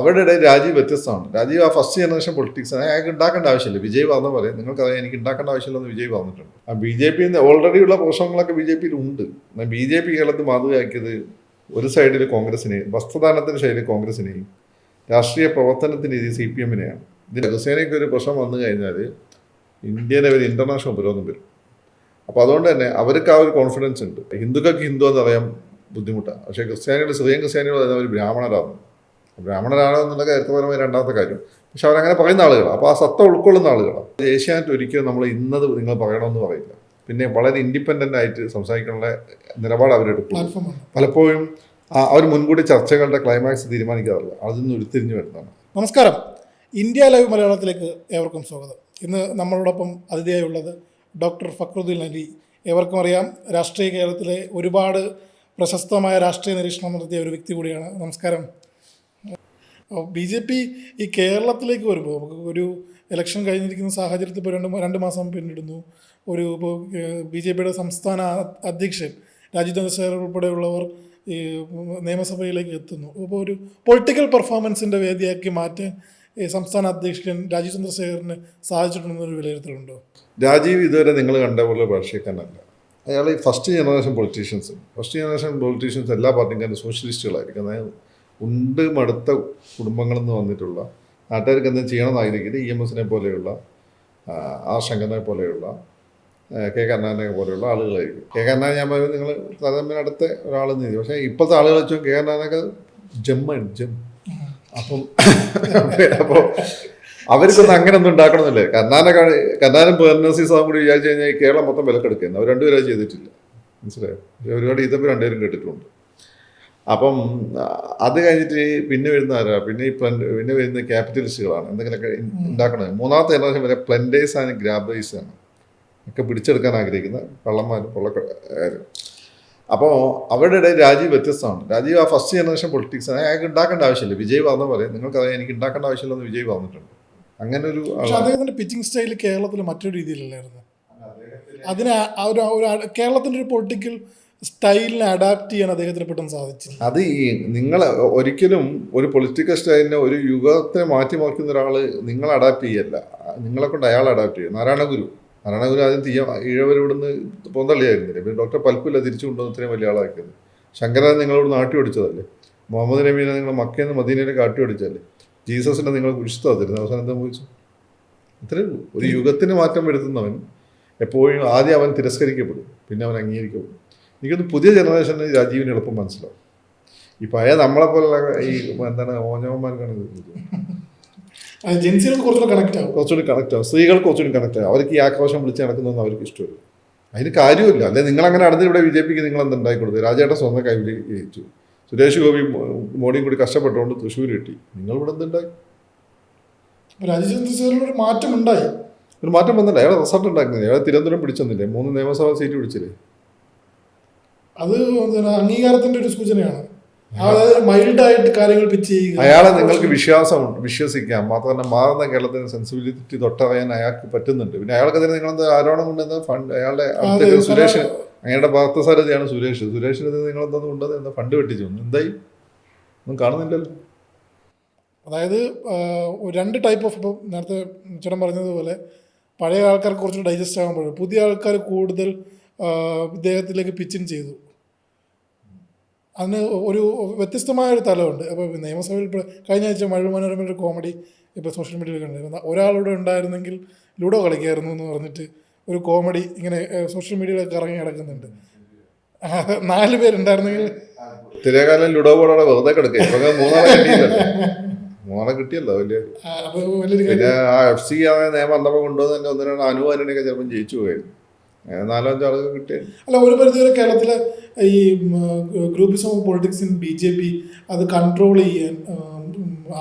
അവരുടെ ഇടയിൽ രാജീവ് വ്യത്യസ്തമാണ്. രാജീവ് ആ ഫസ്റ്റ് ജനറേഷൻ പൊളിറ്റിക്സ് അയാൾക്ക് ഉണ്ടാക്കേണ്ട ആവശ്യമില്ല. വിജയ് പറഞ്ഞ പോലെ നിങ്ങൾക്കറിയാം, എനിക്ക് ഉണ്ടാക്കേണ്ട ആവശ്യമില്ലെന്ന് വിജയ് പറഞ്ഞിട്ടുണ്ട്. ആ ബി ജെ പി ഓൾറെഡി ഉള്ള പ്രശ്നങ്ങളൊക്കെ ബി ജെ പിയിൽ ഉണ്ട്. ബി ജെ പി കേരളത്തിൽ മാതൃകയാക്കിയത് ഒരു സൈഡിൽ കോൺഗ്രസിനെയും വസ്ത്രദാനത്തിൻ്റെ ശൈലി കോൺഗ്രസിനെയും രാഷ്ട്രീയ പ്രവർത്തനത്തിൻ്റെ രീതി സി പി എമ്മിനെയാണ്. ഇതിന് ഹുസൈനയ്ക്ക് ഒരു പ്രശ്നം വന്നു കഴിഞ്ഞാൽ ഇന്ത്യയിലെ ഒരു ഇൻ്റർനാഷണൽ ഉപരോധം വരും. അപ്പോൾ അതുകൊണ്ട് തന്നെ അവർക്ക് ആ ഒരു കോൺഫിഡൻസ് ഉണ്ട്. ഹിന്ദുക്കൾക്ക് ഹിന്ദു എന്ന് പറയാൻ ബുദ്ധിമുട്ടാണ്. പക്ഷേ ക്രിസ്ത്യാനികൾ സിറിയൻ ക്രിസ്ത്യാനികൾ പറയുന്നത് അവർ ബ്രാഹ്മണരാണ്. ബ്രാഹ്മണരാണോ എന്നുള്ള ചരിത്രപരമായ രണ്ടാമത്തെ കാര്യം. പക്ഷെ അവരങ്ങനെ പറയുന്ന ആളുകളാണ്. അപ്പോൾ ആ സത്ത ഉൾക്കൊള്ളുന്ന ആളുകളാണ്. ഏഷ്യാനെറ്റ് ഒരിക്കലും നമ്മൾ ഇന്നത് നിങ്ങൾ പറയണമെന്ന് പറയില്ല. പിന്നെ വളരെ ഇൻഡിപെൻഡൻ്റ് ആയിട്ട് സംസാരിക്കാനുള്ള നിലപാട് അവരെടുക്കും. പലപ്പോഴും അവർ മുൻകൂട്ടി ചർച്ചകളുടെ ക്ലൈമാക്സ് തീരുമാനിക്കാറില്ല. അതിൽ നിന്ന് ഉരുത്തിരിഞ്ഞു വരുന്നതാണ്. നമസ്കാരം, ഇന്ത്യ ലൈവ് മലയാളത്തിലേക്ക് ഏവർക്കും സ്വാഗതം. ഇന്ന് നമ്മളോടൊപ്പം അതിഥിയായുള്ളത് ഡോക്ടർ ഫക്രുദ്ദീൻ അലി. ഏവർക്കും അറിയാം, രാഷ്ട്രീയ കേരളത്തിലെ ഒരുപാട് പ്രശസ്തമായ രാഷ്ട്രീയ നിരീക്ഷണം നടത്തിയ ഒരു വ്യക്തി കൂടിയാണ്. നമസ്കാരം. ബി ജെ പി ഈ കേരളത്തിലേക്ക് വരുമ്പോൾ നമുക്ക് ഒരു ഇലക്ഷൻ കഴിഞ്ഞിരിക്കുന്ന സാഹചര്യത്തിൽ ഇപ്പോൾ രണ്ട് മാസം പിന്നിടുന്നു. ഇപ്പോൾ ബി ജെ പിയുടെ സംസ്ഥാന അധ്യക്ഷൻ രാജീവ് ചന്ദ്രശേഖർ ഉൾപ്പെടെയുള്ളവർ ഈ നിയമസഭയിലേക്ക് എത്തുന്നു. അപ്പോൾ ഒരു പൊളിറ്റിക്കൽ പെർഫോമൻസിൻ്റെ വേദിയാക്കി മാറ്റാൻ ഈ സംസ്ഥാന അധ്യക്ഷൻ രാജീവ് ചന്ദ്രശേഖറിന് സാധിച്ചിട്ടുണ്ടെന്നൊരു വിലയിരുത്തലുണ്ടോ? രാജീവ് ഇതുവരെ നിങ്ങൾ കണ്ട പോലെ രാഷ്ട്രീയക്കാരനല്ല. അയാൾ ഈ ഫസ്റ്റ് ജനറേഷൻ പൊളിറ്റീഷ്യൻസ് എല്ലാ പാർട്ടിക്കാരും സോഷ്യലിസ്റ്റുകളായിരിക്കും. അതായത് ഉണ്ട് മടുത്ത കുടുംബങ്ങളിൽ നിന്ന് വന്നിട്ടുള്ള നാട്ടുകാർക്ക് എന്തെങ്കിലും ചെയ്യണമെന്ന് ആഗ്രഹിക്കുന്നത് EMSനെ പോലെയുള്ള ആർ ശങ്കരനെ പോലെയുള്ള കെ കരുണാകരനെ പോലെയുള്ള ആളുകളായിരിക്കും. കെ കരുണാകരൻ ഞാൻ പറയുന്നത് നിങ്ങൾ താരതമ്യം അടുത്ത ഒരാളെന്ന് ചെയ്തു. പക്ഷേ ഇപ്പോഴത്തെ ആളുകൾ വെച്ചാൽ കെ കരുണാകരനൊക്കെ ജം അപ്പോൾ അവർക്കൊന്നും അങ്ങനെ ഒന്നും ഉണ്ടാക്കണമെന്നില്ലേ. കരുണാകരൻ പേർനസി സാഹം കൂടി വിചാരിച്ചു കഴിഞ്ഞാൽ കേരളം മൊത്തം വിലക്കെടുക്കുന്നത്. അവർ രണ്ടുപേരും ചെയ്തിട്ടില്ല, മനസ്സിലായോ? ഒരുപാട് ഇതപ്പോൾ രണ്ടുപേരും കേട്ടിട്ടുണ്ട്. അപ്പം അത് കഴിഞ്ഞിട്ട് പിന്നെ വരുന്ന ആരാ? പിന്നെ വരുന്ന ക്യാപിറ്റലിസ്റ്റുകളാണ് എന്തെങ്കിലുമൊക്കെ ഉണ്ടാക്കണത്. മൂന്നാമത്തെ ജനറേഷൻ വരെ പ്ലൻഡേഴ്സ് ആണ്, ഗ്രാബേഴ്സ് ആണ് ഒക്കെ പിടിച്ചെടുക്കാൻ ആഗ്രഹിക്കുന്ന കള്ളന്മാരും കൊള്ളക്കാരും. അപ്പോൾ അവരുടെ ഇടയിൽ രാജീവ് വ്യത്യസ്തമാണ്. രാജീവ് ആ ഫസ്റ്റ് ജനറേഷൻ പൊളിറ്റിക്സ് അയാൾക്ക് ഉണ്ടാക്കേണ്ട ആവശ്യമില്ല. വിജയ് പറഞ്ഞ പോലെ നിങ്ങൾക്കറിയാം, എനിക്ക് ഉണ്ടാക്കേണ്ട ആവശ്യമില്ലെന്ന് വിജയ് പറഞ്ഞിട്ടുണ്ട്. അങ്ങനെ ഒരു അദ്ദേഹത്തിൻ്റെ പിച്ചിങ് സ്റ്റൈൽ കേരളത്തിൽ മറ്റൊരു രീതിയിലല്ലായിരുന്നു. അതിന് കേരളത്തിൻ്റെ ഒരു പൊളിറ്റിക്കൽ സ്റ്റൈലിനെ അഡാപ്റ്റ് ചെയ്യാൻ അദ്ദേഹത്തിന് പെട്ടെന്ന് സാധിച്ചു. അത് നിങ്ങൾ ഒരിക്കലും ഒരു പൊളിറ്റിക്കൽ സ്റ്റൈലിനെ ഒരു യുഗത്തെ മാറ്റിമറിക്കുന്ന ഒരാൾ നിങ്ങൾ അഡാപ്റ്റ് ചെയ്യല്ല, നിങ്ങളെ കൊണ്ട് അയാൾ അഡാപ്റ്റ് ചെയ്യും. നാരായണഗുരു ആദ്യം ഈഴവരിവിടുന്ന് പോന്തള്ളിയായിരുന്നില്ലേ. പിന്നെ ഡോക്ടർ പൽപ്പില്ല തിരിച്ചു കൊണ്ടുവന്ന് ഇത്രയും വലിയ ആളാക്കിയത്. ശങ്കരൻ നിങ്ങളോട് നാട്ടി ഓടിച്ചതല്ലേ. മുഹമ്മദ് നബീനെ നിങ്ങൾ മക്കയിൽ നിന്ന് മദീനയിൽ കാട്ടി ഓടിച്ചതല്ലേ. ജീസസിനെ നിങ്ങൾ കുരിശുത്താതിരുന്നു. അവസാനം എന്താ പോയിച്ചു? ഇത്രയേ ഉള്ളൂ. ഒരു യുഗത്തിന് മാറ്റം വരുത്തുന്നവൻ എപ്പോഴും ആദ്യം അവൻ തിരസ്കരിക്കപ്പെടും, പിന്നെ അവൻ അംഗീകരിക്കപ്പെടും. എനിക്കൊന്ന് പുതിയ ജനറേഷന് രാജീവിന് എളുപ്പം മനസ്സിലാവും. ഈ പഴയ നമ്മളെപ്പോലുള്ള ഈ എന്താണ് ഓഞ്ഞവന്മാർക്കാണ് കുറച്ചുകൂടി കണക്ട് ആവും. സ്ത്രീകൾക്ക് കുറച്ചുകൂടി കണക്ട് ആവും. അവർക്ക് ഈ ആക്രോശം വിളിച്ച് നടക്കുന്നതൊന്നും അവർക്ക് ഇഷ്ടമില്ല. അതിന് കാര്യമില്ല. അല്ലെ നിങ്ങളങ്ങനെ നടന്ന് ഇവിടെ BJP നിങ്ങൾ എന്തുണ്ടായി കൊടുത്തത്? രാജേട്ടൻ സ്വന്തം കൈവിൽ ജയിച്ചു. സുരേഷ് ഗോപി മോഡിയും കൂടി കഷ്ടപ്പെട്ടുകൊണ്ട് തൃശ്ശൂർ കിട്ടി. നിങ്ങൾ ഇവിടെ എന്തുണ്ടായി? ഒരു മാറ്റം ഉണ്ടായി. ഒരു മാറ്റം വന്നില്ല. അയാളെ റിസൾട്ട് ഉണ്ടാക്കുന്നില്ല. അയാളെ തിരുവനന്തപുരം പിടിച്ചെന്നില്ലേ, 3 നിയമസഭാ സീറ്റ് പിടിച്ചില്ലേ. അത് അംഗീകാരത്തിന്റെ ഒരു സൂചനയാണ്. അതായത് മൈൽഡായിട്ട് കാര്യങ്ങൾ പിച്ച് ചെയ്യുക. അയാളെ നിങ്ങൾക്ക് വിശ്വസിക്കാം. മാത്രമല്ല മാറുന്ന കേരളത്തിന് സെൻസിബിലിറ്റി തൊട്ടറിയാൻ അയാൾക്ക് പറ്റുന്നുണ്ട്. പിന്നെ അയാൾക്കെതിരെ നിങ്ങളെന്താ ആരോപണം കൊണ്ടുവന്ന ഫണ്ട് അയാളുടെ അടുത്തേക്ക് സുരേഷ്, അയാളുടെ പാർത്ഥസാരഥിയാണ് സുരേഷിനെതിരെ നിങ്ങളെന്താ കൊണ്ടുവന്നത്? എന്താ ഫണ്ട് വെട്ടിച്ചു? എന്തായി? ഒന്നും കാണുന്നില്ലല്ലോ. അതായത് 2 ടൈപ്പ് ഓഫ്, ഇപ്പോൾ നേരത്തെ ചേട്ടൻ പറഞ്ഞതുപോലെ പഴയ ആൾക്കാർക്ക് കുറച്ച് ഡൈജസ്റ്റ് ആകാൻ പറ്റും. പുതിയ ആൾക്കാർ കൂടുതൽ ഇദ്ദേഹത്തിലേക്ക് പിച്ചിൻ ചെയ്തു. അതിന് ഒരു വ്യത്യസ്തമായൊരു തലമുണ്ട്. അപ്പോൾ നിയമസഭയിൽ ഇപ്പോൾ കഴിഞ്ഞ ആഴ്ച മനോരമയുടെ കോമഡി ഇപ്പോൾ സോഷ്യൽ മീഡിയയിൽ കണ്ടിരുന്ന ഒരാളിവിടെ ഉണ്ടായിരുന്നെങ്കിൽ ലുഡോ കളിക്കായിരുന്നു എന്ന് പറഞ്ഞിട്ട് ഒരു കോമഡി ഇങ്ങനെ സോഷ്യൽ മീഡിയയിലൊക്കെ ഇറങ്ങി കിടക്കുന്നുണ്ട്. 4 പേരുണ്ടായിരുന്നെങ്കിൽ തിരകാലം ലുഡോ ബോർഡോടെ വെറുതെ കിടക്കുക. മൂന്നാളെ കിട്ടിയല്ലോ വലിയ. പിന്നെ ആ FC നിയമം വന്നപ്പോൾ കൊണ്ടുവന്ന് തന്നെ 1-2 അനുവാനൊക്കെ ചിലപ്പോൾ ജയിച്ചു പോയായിരുന്നു. 4-5 ആളുകൾ കിട്ടിയ. അല്ല, ഒരു പരിധിവരെ കേരളത്തിലെ ഈ groupism of politics in BJP അത് കൺട്രോൾ ചെയ്യാൻ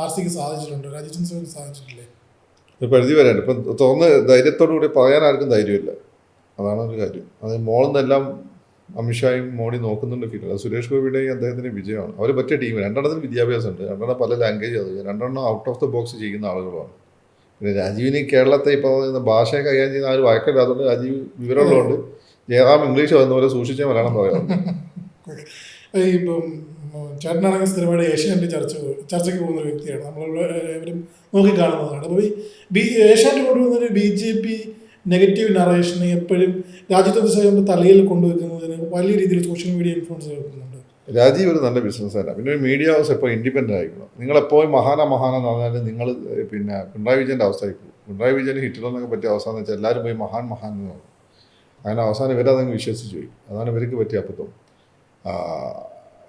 RCക്ക് സാധിച്ചിട്ടുണ്ട്, രാജീവ് ചന്ദ്രശേഖറിന് സാധിച്ചിട്ടില്ലേ? ഒരു പരിധി വരെയാണ്. ഇപ്പം തുറന്ന് ധൈര്യത്തോടു കൂടി പറയാൻ ആർക്കും ധൈര്യമില്ല. അതാണ് ഒരു കാര്യം. അത് മോളിന്നെല്ലാം അമിത്ഷായും മോഡി നോക്കുന്നുണ്ട് ഫീൽ. അത് സുരേഷ് ഗോപിയുടെയും അദ്ദേഹത്തിൻ്റെ വിജയമാണ്. അവർ പറ്റിയ ടീം. 2 വിദ്യാഭ്യാസമുണ്ട്, 2 പല ലാംഗ്വേജ് അറിയാം, 2 ഔട്ട് ഓഫ് ദ ബോക്സ് ചെയ്യുന്ന ആളുകളാണ്. പിന്നെ രാജീവിന് കേരളത്തെ ഇപ്പോൾ ഭാഷയെ കൈകാര്യം ചെയ്യുന്ന ആരും വഴക്കില്ലാത്തതുകൊണ്ട് രാജീവ് വിവരമുള്ളതുകൊണ്ട് ജയറാം ഇംഗ്ലീഷ് വന്ന പോലെ സൂക്ഷിച്ച മലയാളം പറയാം. ഈ ചേട്ടനാണെങ്കിൽ സ്ഥിരമായിട്ട് ഏഷ്യാനെറ്റ് ചർച്ചയ്ക്ക് പോകുന്ന ഒരു വ്യക്തിയാണ്, നമ്മളെല്ലാവരും നോക്കിക്കാണുന്നതാണ്. അപ്പോൾ ഏഷ്യാനെറ്റ് കൊണ്ടുവന്നൊരു BJP നെഗറ്റീവ് നറേഷനെ എപ്പോഴും രാജ്യത്തെ സ്വയം തലയിൽ കൊണ്ടുവയ്ക്കുന്നതിന് വലിയ രീതിയിൽ സോഷ്യൽ മീഡിയ ഇൻഫ്ലുവൻസ് കേൾക്കുന്നുണ്ട്. രാജീവ് ഒരു നല്ല ബിസിനസ്സാണ്. പിന്നെ ഒരു മീഡിയ ഹൗസ് എപ്പോൾ ഇൻഡിപെൻഡൻ്റ് ആയിരിക്കണം. നിങ്ങളെപ്പോഴും മഹാനെന്ന് പറഞ്ഞാൽ നിങ്ങൾ പിന്നെ പിണറായി വിജയൻ്റെ അവസ്ഥയായിരിക്കും. പിണറായി വിജയന് ഹിറ്റ്ലറിനൊക്കെ പറ്റിയ അവസ്ഥ എന്ന് വെച്ചാൽ എല്ലാവരും പോയി മഹാൻ എന്ന് പറഞ്ഞു. അങ്ങനെ അവസാനം ഇവരതങ്ങ് വിശ്വസിച്ച് പോയി. അതാണ് ഇവർക്ക് പറ്റിയ അബദ്ധം.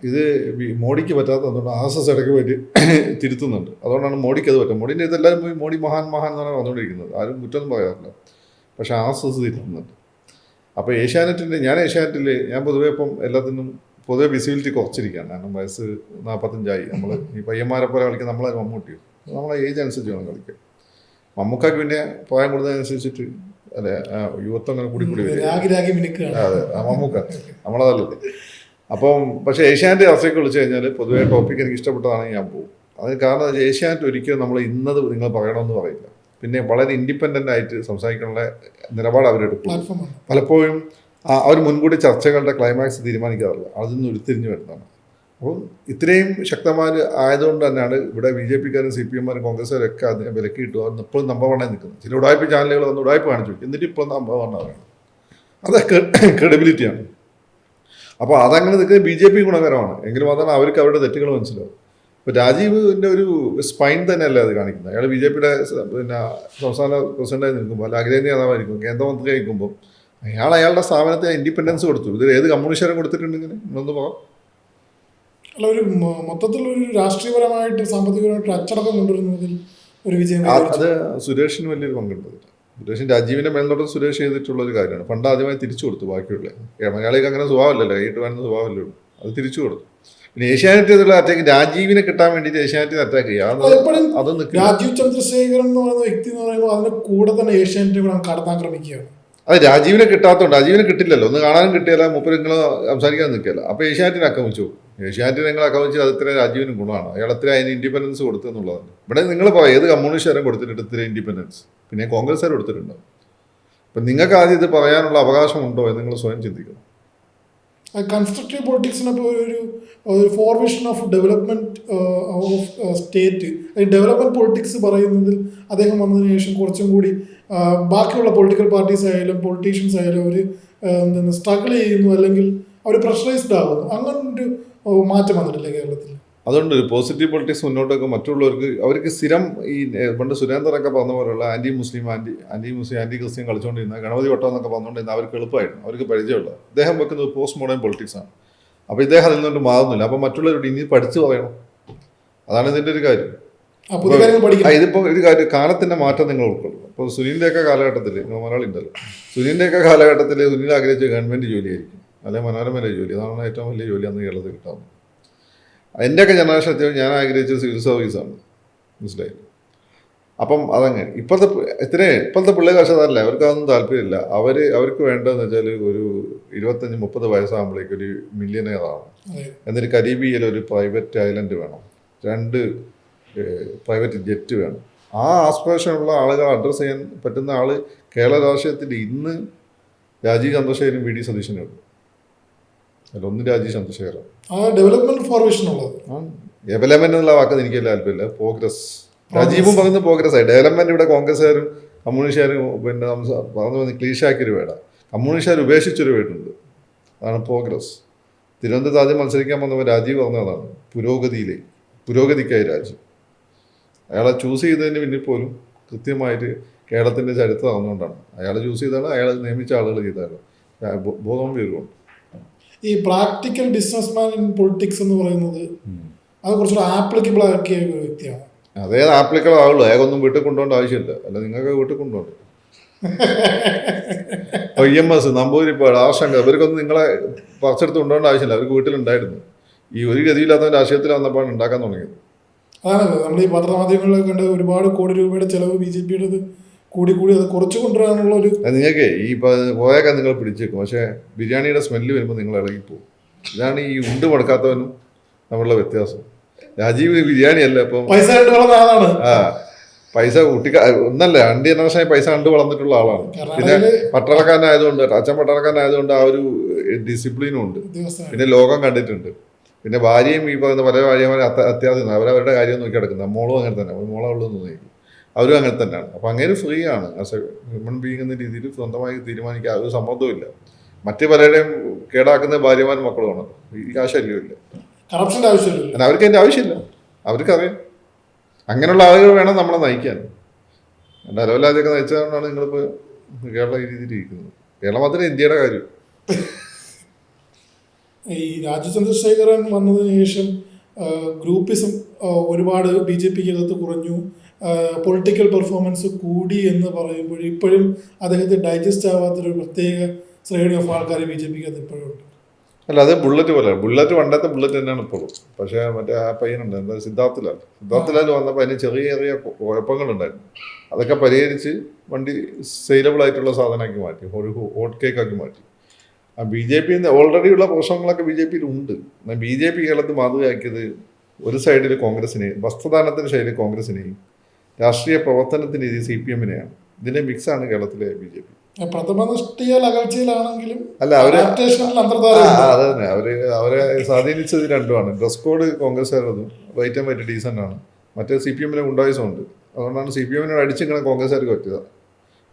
ഇത് മോഡിക്ക് പറ്റാത്തതുകൊണ്ട് RSS ഇടയ്ക്ക് പോയിട്ട് തിരുത്തുന്നുണ്ട്. അതുകൊണ്ടാണ് മോഡിക്ക് അത് പറ്റും. മോഡിൻ്റെ ഇതെല്ലാവരും പോയി മോഡി മഹാൻ എന്നാണ് വന്നുകൊണ്ടിരിക്കുന്നത്. ആരും കുറ്റമൊന്നും പറയാറില്ല. പക്ഷേ RSS തിരുത്തുന്നുണ്ട്. അപ്പോൾ ഏഷ്യാനെറ്റിൽ ഞാൻ പൊതുവേ ഇപ്പം എല്ലാത്തിനും പൊതുവെ വിസിബിലിറ്റി കുറച്ചിരിക്കുകയാണ്. കാരണം വയസ്സ് 45 നമ്മൾ ഈ പയ്യന്മാരെ പോലെ കളിക്കാൻ നമ്മളെ മമ്മൂട്ടിയോ നമ്മളെ ഏജ് അനുസരിച്ച് വേണം കളിക്കാൻ. മമ്മൂക്കാക്ക് പിന്നെ പ്രായം കൂടുന്നതിനനുസരിച്ചിട്ട് അല്ലെ യുവത്വം അങ്ങനെ കൂടി വരും. അതെ, മമ്മൂക്ക നമ്മളതല്ലേ. അപ്പം പക്ഷേ ഏഷ്യാനെറ്റ് ചർച്ചയ്ക്ക് വിളിച്ചു കഴിഞ്ഞാൽ പൊതുവേ ടോപ്പിക് എനിക്ക് ഇഷ്ടപ്പെട്ടതാണെങ്കിൽ ഞാൻ പോകും. അതിന് കാരണം ഏഷ്യാനെറ്റ് ഒരിക്കലും നമ്മൾ ഇന്നത് നിങ്ങൾ പറയണമെന്ന് പറയില്ല. പിന്നെ വളരെ ഇൻഡിപെൻഡൻ്റ് ആയിട്ട് സംസാരിക്കാനുള്ള നിലപാട് അവരെടുക്കും. പലപ്പോഴും അവർ മുൻകൂട്ടി ചർച്ചകളുടെ ക്ലൈമാക്സ് തീരുമാനിക്കാറില്ല, അതിൽ നിന്ന് ഉരുത്തിരിഞ്ഞ് വരുന്നതാണ്. അപ്പോൾ ഇത്രയും ശക്തന്മാർ ആയതുകൊണ്ട് തന്നെയാണ് ഇവിടെ BJPക്കാരും CPM-മാരും കോൺഗ്രസ്സുകാരൊക്കെ അതിനെ വിലക്കി കിട്ടുക. അവർ ഇപ്പോഴും നമ്പർ 1 നിൽക്കുന്നത്. ചില ഉടായ്പ ചാനലുകൾ വന്ന് ഉടായ്പ കാണിച്ചു, എന്നിട്ട് ഇപ്പോഴും നമ്പർ 1 ആണ്. അതൊക്കെ ക്രെഡിബിലിറ്റിയാണ്. അപ്പോൾ അതങ്ങനെ നിൽക്കുന്നത് BJP ഗുണകരമാണ്. എങ്കിലും അതാണ് അവർക്ക് അവരുടെ തെറ്റുകൾ മനസ്സിലാവും. ഇപ്പോൾ രാജീവിൻ്റെ ഒരു സ്പൈൻ തന്നെയല്ല അത് കാണിക്കുന്നത്. അയാൾ BJPയുടെ പിന്നെ സംസ്ഥാന പ്രസിഡൻ്റായി നിൽക്കുമ്പോൾ അല്ല അഖിലേന്ത്യാ നേതാവായിരിക്കും കേന്ദ്രമന്ത്രി ആയിരിക്കുമ്പോൾ അയാളുടെ സ്ഥാപനത്തിന് ഇൻഡിപെൻഡൻസ് കൊടുത്തു. ഇത് ഏത് കമ്മ്യൂണിസ്റ്റുകാരും കൊടുത്തിട്ടുണ്ടെങ്കിൽ ഇന്നൊന്ന് പോകാം. അല്ല, ഒരു മൊത്തത്തിലൊരു രാഷ്ട്രീയപരമായിട്ട് സാമ്പത്തികപരമായിട്ട് അച്ചടക്കം കൊണ്ടുവരുന്നതിൽ ഒരു വിജയം അത് സുരേഷിന് വലിയൊരു പങ്കുണ്ട്. സുരേഷിന് രാജീവിൻ്റെ മേൽനോട്ടം സുരേഷ് ചെയ്തിട്ടുള്ളൊരു കാര്യമാണ്. ഫണ്ട് ആദ്യമായി തിരിച്ചു കൊടുത്തു. ബാക്കിയുള്ള മലയാളിക്ക് അങ്ങനെ സ്വഭാവമല്ലല്ലോ, കൈയിട്ട് വേണ്ട സ്വഭാവമല്ലേ ഉള്ളൂ. അത് തിരിച്ചു കൊടുത്തു. പിന്നെ ഏഷ്യാനെറ്റ് ചെയ്തുള്ള അറ്റാക്ക് രാജീവിനെ കിട്ടാൻ വേണ്ടിയിട്ട് ഏഷ്യാനെറ്റിന് അറ്റാക്ക് ചെയ്യുക. അതൊന്നും രാജീവ് ചന്ദ്രശേഖരൻ എന്ന് പറയുന്ന വ്യക്തി എന്ന് പറയുമ്പോൾ അതിന്റെ കൂടെ തന്നെ ഏഷ്യാനെറ്റ് കൂടെ കടത്താൻ ശ്രമിക്കുകയാണ്. അത് രാജീവിനെ കിട്ടാത്തതുകൊണ്ട് രാജീവിനെ കിട്ടില്ലല്ലോ. ഒന്ന് കാണാനും കിട്ടിയല്ല, മൂപ്പര് നിങ്ങൾ സംസാരിക്കാൻ നിൽക്കില്ല. അപ്പോൾ ഏഷ്യാനെറ്റിനെ ആക്രമിച്ചു. ഏഷ്യാനെറ്റിനെ നിങ്ങൾ ആക്രമിച്ച് അത് ഇത്ര രാജീവിനും ഗുണമാണ്. അയാൾ എത്ര അതിന് ഇൻഡിപെൻഡൻസ് കൊടുത്തു എന്നുള്ളതാണ്. ഇവിടെ നിങ്ങൾ പറയാം ഏത് കമ്മ്യൂണിസ്റ്റുകാരും കൊടുത്തിട്ടുണ്ട് ഇത്ര ഇൻഡിപെൻഡൻസ്, പിന്നെ കോൺഗ്രസ്സുകാർ കൊടുത്തിട്ടുണ്ടാവും. അപ്പം നിങ്ങൾക്ക് ആദ്യം ഇത് പറയാനുള്ള അവകാശമുണ്ടോ എന്ന് നിങ്ങൾ സ്വയം ചിന്തിക്കണം. കൺസ്ട്രക്റ്റീവ് പൊളിറ്റിക്സിനപ്പോൾ ഒരു for vision of development of state, development politics പറയുന്നതിൽ അദ്ദേഹം വന്നതിന് ശേഷം കുറച്ചും കൂടി ബാക്കിയുള്ള പൊളിറ്റിക്കൽ പാർട്ടീസ് ആയാലും പൊളിറ്റീഷ്യൻസ് ആയാലും അവർ എന്താണ് സ്ട്രഗിൾ ചെയ്യുന്നു, അല്ലെങ്കിൽ അവർ പ്രഷറൈസ്ഡ് ആകുന്നു. അങ്ങനൊരു മാറ്റം വന്നിട്ടില്ലേ കേരളത്തിൽ? അതുകൊണ്ട് ഒരു പോസിറ്റീവ് പൊളിറ്റിക്സ് മുന്നോട്ടൊക്കെ മറ്റുള്ളവർക്ക് അവർക്ക് സ്ഥിരം ഈ പണ്ട് സുരേന്ദ്രനൊക്കെ പറഞ്ഞ പോലുള്ള ആൻറ്റി മുസ്ലിം ആൻറ്റി ക്രിസ്ത്യൻ കളിച്ചുകൊണ്ടിരുന്ന ഗണപതി വട്ടം എന്നൊക്കെ പറഞ്ഞുകൊണ്ടിരുന്ന അവർക്ക് എളുപ്പമായിരുന്നു, അവർക്ക് പരിചയമുള്ള. അദ്ദേഹം വെക്കുന്നത് പോസ്റ്റ് മോഡേൺ പൊളിറ്റിക്സാണ്. അപ്പോൾ ഇദ്ദേഹം അതിൽ നിന്നുകൊണ്ട് മാറുന്നില്ല. അപ്പോൾ മറ്റുള്ളവരോട് ഇനി പഠിച്ചു പറയണം. അതാണ് ഇതിൻ്റെ ഒരു കാര്യം. ഇതിപ്പോൾ ഒരു കാര്യം കാലത്തിൻ്റെ മാറ്റം നിങ്ങൾ ഉൾക്കൊള്ളും. ഇപ്പോൾ സുനിലിൻ്റെയൊക്കെ കാലഘട്ടത്തിൽ മലയാളി ഉണ്ടല്ലോ, സുനിലിൻ്റെയൊക്കെ കാലഘട്ടത്തിൽ സുനിൽ ആഗ്രഹിച്ച ഗവൺമെൻറ് ജോലിയായിരിക്കും, അല്ലെങ്കിൽ മനോരമയിലെ ജോലി. അതാണ് ഏറ്റവും വലിയ ജോലി അന്ന് കേരളത്തിൽ കിട്ടാവുന്നത്. എൻ്റെയൊക്കെ ജനറേഷൻ ഞാൻ ആഗ്രഹിച്ചത് സിവിൽ സർവീസാണ്, മനസ്സിലായില്ല. അപ്പം അതങ്ങനെ ഇപ്പോഴത്തെ പിള്ളേർ കർഷകരല്ല, അവർക്കതൊന്നും താല്പര്യമില്ല. അവർക്ക് വേണ്ടതെന്ന് വെച്ചാൽ ഒരു 25-30 വയസ്സാകുമ്പോഴേക്കും ഒരു മില്യനെയറാണ്. എന്നിട്ട് കരീബിയയിൽ ഒരു പ്രൈവറ്റ് ഐലൻഡ് വേണം, 2 പ്രൈവറ്റ് ജെറ്റ് വേണം. ആ ആസ്പിറേഷനുള്ള ആളുകൾ അഡ്രസ്സ് ചെയ്യാൻ പറ്റുന്ന ആൾ കേരള രാഷ്ട്രീയത്തിൽ ഇന്ന് രാജീവ് ചന്ദ്രശേഖരനും VD സതീശനും ഉണ്ട്. അല്ല, ഒന്ന് രാജീവ് ചന്ദ്രശേഖരൻ. ഡെവലപ്മെന്റ് എന്നുള്ള വാക്കത് എനിക്ക് താല്പര്യമില്ല. പ്രോഗ്രസ്. രാജീവും പറയുന്നത് പ്രോഗ്രസ് ആയി. ഡെവലപ്മെന്റ് ഇവിടെ കോൺഗ്രസ്സുകാരും കമ്മ്യൂണിസ്റ്റുകാരും പിന്നെ പറഞ്ഞു ക്ലീഷാക്കിയൊരു വേട, കമ്മ്യൂണിസ്റ്റുകാർ ഉപേക്ഷിച്ചൊരു വേടുണ്ട്, അതാണ് പ്രോഗ്രസ്. തിരുവനന്തപുരത്ത് ആദ്യം മത്സരിക്കാൻ വന്നപ്പോൾ രാജീവ് പറഞ്ഞതാണ് പുരോഗതിക്കായി രാജീവ്. അയാളെ ചൂസ് ചെയ്തതിന് പിന്നിൽ പോലും കൃത്യമായിട്ട് കേരളത്തിൻ്റെ ചരിത്രം അറിഞ്ഞുകൊണ്ടാണ്. അയാളെ ചൂസ് ചെയ്താണ്, അയാൾ നിയമിച്ച ആളുകൾ ചെയ്താലും ബോധം പേരുകൊണ്ട്. ഈ പ്രാക്ടിക്കൽ ബിസിനസ്മാൻ ഇൻ പൊളിറ്റിക്സ് എന്ന് പറയുന്നത് അത് കുറച്ചുകൂടെ ആപ്ലിക്കബിൾ ആക്കിയ ഒരു വ്യക്തിയാണ്. അതേ ആപ്ലിക്കബിൾ ആവുള്ളൂ. അയാൾക്കൊന്നും വീട്ടിൽ കൊണ്ടുപോകേണ്ട ആവശ്യമില്ല. അല്ല, നിങ്ങൾക്ക് വീട്ടിൽ കൊണ്ടുപോകണ്ട. EMS, നമ്പൂതിരിപ്പാട്, ആശങ്ക, ഇവർക്കൊന്നും നിങ്ങളെ പറിച്ചെടുത്ത് കൊണ്ടുപോകേണ്ട ആവശ്യമില്ല. അവർക്ക് വീട്ടിലുണ്ടായിരുന്നു. ഈ ഒരു ഗതിയില്ലാത്ത രാഷ്ട്രീയത്തിൽ വന്നപ്പോഴാണ് ഉണ്ടാക്കാൻ തുടങ്ങിയത്. അതാണ് നമ്മൾ ഈ പത്രമാധ്യമങ്ങളിലൊക്കെ കണ്ട് ഒരുപാട് കോടി രൂപയുടെ ചിലവ് BJPയുടെ കൂടി അത് കുറച്ച് കൊണ്ടുവരാനുള്ള ഒരു. നിങ്ങൾക്ക് ഈ പോയൊക്കെ നിങ്ങൾ പിടിച്ചേക്കും, പക്ഷേ ബിരിയാണിയുടെ സ്മെല്ല് വരുമ്പോൾ നിങ്ങൾ ഇളകിപ്പോവും. ഇതാണ് ഈ ഉണ്ട് മുടക്കാത്തവനും നമ്മളുടെ വ്യത്യാസം. രാജീവ് ബിരിയാണി അല്ല ഇപ്പം പൈസ ഒന്നല്ല, 2 ജനറേഷനായി പൈസ കണ്ടു വളർന്നിട്ടുള്ള ആളാണ്. പിന്നെ പട്ടാളക്കാരനായതുകൊണ്ട്, അച്ഛൻ പട്ടാളക്കാരനായതുകൊണ്ട് ആ ഒരു ഡിസിപ്ലിനും ഉണ്ട്. പിന്നെ ലോകം കണ്ടിട്ടുണ്ട്. പിന്നെ ഭാര്യയും ഈ പറയുന്ന പല ഭാര്യമാരും അത്യാവശ്യം അവരവരുടെ കാര്യം നോക്കി കിടക്കുന്നത്. മോളും അങ്ങനെ തന്നെ, ഒരു മോളെ ഉള്ളൂ തോന്നിയിരിക്കും. അവരും അങ്ങനെ തന്നെയാണ്. അപ്പം അങ്ങനെ ഫ്രീ ആണ് ആസ് എ ഹ്യൂമൻ ബീങ് എന്ന രീതിയിൽ സ്വന്തമായി തീരുമാനിക്കാൻ ഒരു സമ്മർദ്ദമില്ല. മറ്റു പലരുടെയും കേടാക്കുന്ന ഭാര്യമാരും മക്കളുമാണ്. ഈ ആശല്യമില്ല, കറപ്ഷൻ്റെ ആവശ്യമില്ല. കാരണം അവർക്ക് അതിൻ്റെ ആവശ്യമില്ല. അവർക്കറിയാം അങ്ങനെയുള്ള ആളുകൾ വേണം നമ്മളെ നയിക്കാൻ. എൻ്റെ അലവലാതെയൊക്കെ നയിച്ചതുകൊണ്ടാണ് നിങ്ങളിപ്പോൾ കേരള ഈ രീതിയിൽ ഇരിക്കുന്നത്. കേരളം മാത്രമേ ഇന്ത്യയുടെ കാര്യം. ഈ രാജീവ് ചന്ദ്രശേഖരൻ വന്നതിന് ശേഷം ഗ്രൂപ്പിസം ഒരുപാട് ബി ജെ പിക്ക് അകത്ത് കുറഞ്ഞു, പൊളിറ്റിക്കൽ പെർഫോമൻസ് കൂടി എന്ന് പറയുമ്പോൾ ഇപ്പോഴും അദ്ദേഹത്തെ ഡൈജസ്റ്റ് ആവാത്തൊരു പ്രത്യേക ശ്രേണി ഓഫ് ആൾക്കാർ ബി ജെ പിക്ക് അത് ഇപ്പോഴും ഉണ്ട്. അല്ല, അത് ബുള്ളറ്റ് പോലെ. ബുള്ളറ്റ് പണ്ടത്തെ ബുള്ളറ്റ് തന്നെയാണ് ഇപ്പോഴും. പക്ഷേ മറ്റേ ആ പയ്യനുണ്ട്, എന്താ സിദ്ധാർത്ഥലാൽ വന്നപ്പോൾ അതിന് ചെറിയ ചെറിയ കുഴപ്പങ്ങളുണ്ടായിരുന്നു. അതൊക്കെ പരിഹരിച്ച് വണ്ടി സെയിലബിൾ ആയിട്ടുള്ള സാധനമാക്കി മാറ്റി, ഒരു ഹോട്ട് കേക്കാക്കി മാറ്റി. ആ ബി ജെ പി ഓൾറെഡി ഉള്ള പ്രശ്നങ്ങളൊക്കെ ബി ജെ പിയിൽ ഉണ്ട്. എന്നാൽ ബി ജെ പി കേരളത്തിൽ മാതൃകയാക്കിയത് ഒരു സൈഡിൽ കോൺഗ്രസിനെയും, വസ്ത്രദാനത്തിൻ്റെ ശൈലി കോൺഗ്രസിനെയും, രാഷ്ട്രീയ പ്രവർത്തനത്തിൻ്റെ രീതി സി പി എമ്മിനെയാണ്. ഇതിൻ്റെ മിക്സാണ് കേരളത്തിലെ ബി ജെ പി. പ്രഥമ ദൃഷ്ടിയാൽ അകൽച്ചയിലാണെങ്കിലും അല്ല, അവര് അത് തന്നെ അവരെ സ്വാധീനിച്ചത് രണ്ടുമാണ്. ഡ്രസ് കോഡ് കോൺഗ്രസ്സുകാരതും വൈറ്റ് ആൻഡ് വൈറ്റ് ഡീസൻ്റ് ആണ്. മറ്റേ സി പി എമ്മിലെ ഗുണ്ടായുസമുണ്ട്. അതുകൊണ്ടാണ് സി പി എമ്മിനോട് അടിച്ചിങ്ങനെ കോൺഗ്രസ്സുകാർക്ക് പറ്റിയത്.